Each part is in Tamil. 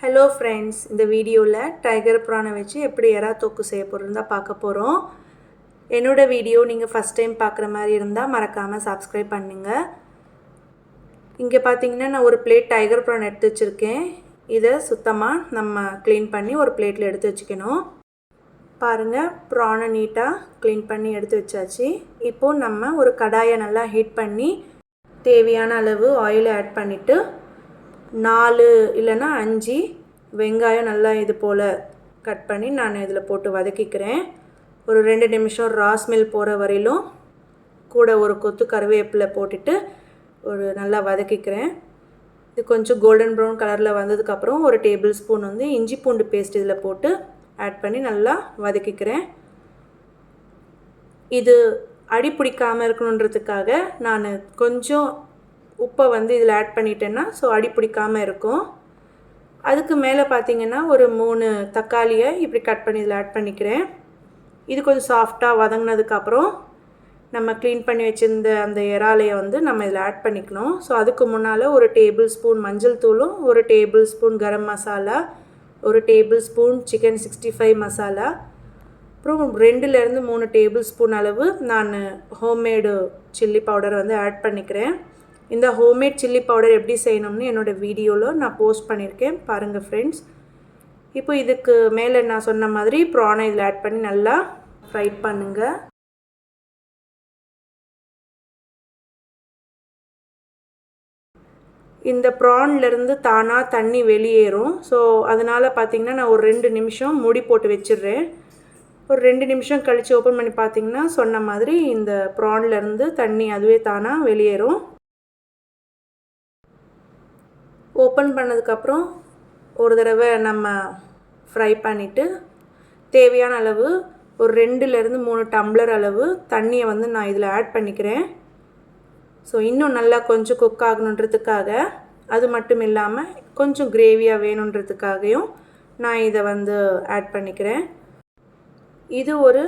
Hello friends, இந்த வீடியோல tiger prawn வச்சு எப்படி எறா தொக்கு செய்ய போறதுன்னு பார்க்க போறோம். என்னோட வீடியோ நீங்க ஃபர்ஸ்ட் டைம் பார்க்குற மாதிரி இருந்தா மறக்காம subscribe பண்ணுங்க. இங்க பாத்தீங்கன்னா நான் ஒரு plate tiger prawn எடுத்து வச்சிருக்கேன். இத சுத்தமா நம்ம க்ளீன் பண்ணி ஒரு பிளேட்ல எடுத்து வச்சுக்கணும். பாருங்க prawn நீட்டா க்ளீன் பண்ணி எடுத்து வச்சாச்சு. இப்போ நம்ம ஒரு கடாயை நல்லா ஹீட் பண்ணி தேவையான அளவு ஆயில் ஆட் பண்ணிட்டு 4 இல்லனா 5 வெங்காயம் நல்லா இது போல கட் பண்ணி நான் இதல போட்டு வதக்கிக்கிறேன். ஒரு 2 நிமிஷம் ரா ஸ்மெல் போற வரையிலும் கூட ஒரு கொத்து கறிவேப்பிலை போட்டுட்டு ஒரு நல்லா வதக்கிக்கிறேன். இது கொஞ்சம் கோல்டன் பிரவுன் கலர்ல வந்ததுக்கு அப்புறம் ஒரு டேபிள் ஸ்பூன் வந்து இஞ்சி பூண்டு பேஸ்ட் இதல போட்டு ஆட் பண்ணி நல்லா வதக்கிக்கிறேன். இது அடி பிடிக்காம இருக்கணும்ன்றதுக்காக நான் கொஞ்சம் உப்பை வந்து இதில் ஆட் பண்ணிட்டேன்னா ஸோ அடி பிடிக்காம இருக்கும். அதுக்கு மேலே பார்த்தீங்கன்னா ஒரு 3 தக்காளியை இப்படி கட் பண்ணி இதில் ஆட் பண்ணிக்கிறேன். இது கொஞ்சம் சாஃப்டாக வதங்கினதுக்கப்புறம் நம்ம க்ளீன் பண்ணி வச்சுருந்த அந்த இறாலையை வந்து நம்ம இதில் ஆட் பண்ணிக்கணும். ஸோ அதுக்கு முன்னால் ஒரு டேபிள் ஸ்பூன் மஞ்சள் தூளும் ஒரு டேபிள் ஸ்பூன் கரம் மசாலா, ஒரு டேபிள் ஸ்பூன் சிக்கன் 65 மசாலா, அப்புறம் 2லேருந்து 3 டேபிள் ஸ்பூன் அளவு நான் ஹோம்மேடு சில்லி பவுடர் வந்து ஆட் பண்ணிக்கிறேன். இந்த ஹோம்மேட் சில்லி பவுடர் எப்படி செய்யணும்னு என்னோட வீடியோவில் நான் போஸ்ட் பண்ணியிருக்கேன் பாருங்கள் ஃப்ரெண்ட்ஸ். இப்போ இதுக்கு மேலே நான் சொன்ன மாதிரி ப்ரானை இதில் ஆட் பண்ணி நல்லா ஃப்ரை பண்ணுங்கள். இந்த ப்ரான்லேருந்து தானாக தண்ணி வெளியேறும். ஸோ அதனால் பார்த்திங்கன்னா நான் ஒரு 2 நிமிஷம் மூடி போட்டு வச்சிடுறேன். ஒரு 2 நிமிஷம் கழித்து ஓப்பன் பண்ணி பார்த்திங்கன்னா சொன்ன மாதிரி இந்த ப்ரான்லேருந்து தண்ணி அதுவே தானாக வெளியேறும். ஓப்பன் பண்ணதுக்கப்புறம் ஒரு தடவை நம்ம ஃப்ரை பண்ணிவிட்டு தேவையான அளவு ஒரு 2லேருந்து 3 டம்ளர் அளவு தண்ணியை வந்து நான் இதில் ஆட் பண்ணிக்கிறேன். ஸோ இன்னும் நல்லா கொஞ்சம் குக் ஆகணுன்றதுக்காக, அது மட்டும் இல்லாமல் கொஞ்சம் கிரேவியாக வேணுன்றதுக்காகவும் நான் இதை வந்து ஆட் பண்ணிக்கிறேன். இது ஒரு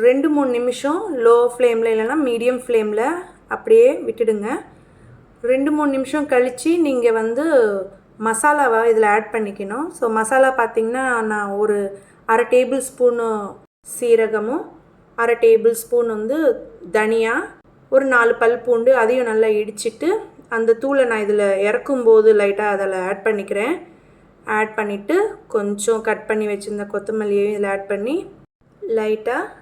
2-3 நிமிஷம் லோ ஃப்ளேமில் இல்லைனா மீடியம் ஃப்ளேமில் அப்படியே விட்டுடுங்க. 2-3 நிமிஷம் கழித்து நீங்கள் வந்து மசாலாவை இதில் ஆட் பண்ணிக்கணும். ஸோ மசாலா பார்த்திங்கன்னா நான் ஒரு 1/2 டேபிள் ஸ்பூனு சீரகமும் 1/2 டேபிள் ஸ்பூன் வந்து தனியா, ஒரு 4 பல் பூண்டு அதையும் நல்லா இடிச்சிட்டு அந்த தூளை நான் இதில் இறக்கும்போது லைட்டாக அதில் ஆட் பண்ணிக்கிறேன். ஆட் பண்ணிவிட்டு கொஞ்சம் கட் பண்ணி வச்சுருந்த கொத்தமல்லியையும் இதில் ஆட் பண்ணி லைட்டாக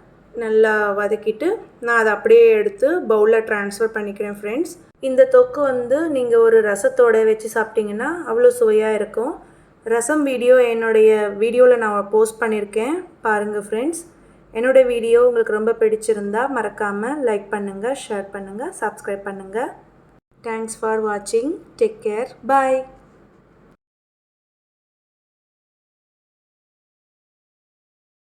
நல்லா வதக்கிட்டு நான் அதை அப்படியே எடுத்து பவுலில் ட்ரான்ஸ்ஃபர் பண்ணிக்கிறேன் ஃப்ரெண்ட்ஸ். இந்த தொக்கு வந்து நீங்கள் ஒரு ரசத்தோடு வச்சு சாப்பிட்டிங்கன்னா அவ்வளோ சுவையாக இருக்கும். ரசம் வீடியோ என்னுடைய வீடியோவில் நான் போஸ்ட் பண்ணியிருக்கேன் பாருங்கள் ஃப்ரெண்ட்ஸ். என்னோடய வீடியோ உங்களுக்கு ரொம்ப பிடிச்சிருந்தா மறக்காமல் லைக் பண்ணுங்கள், ஷேர் பண்ணுங்கள், சப்ஸ்கிரைப் பண்ணுங்கள். தேங்க்ஸ் ஃபார் வாட்சிங். Take care. பாய்.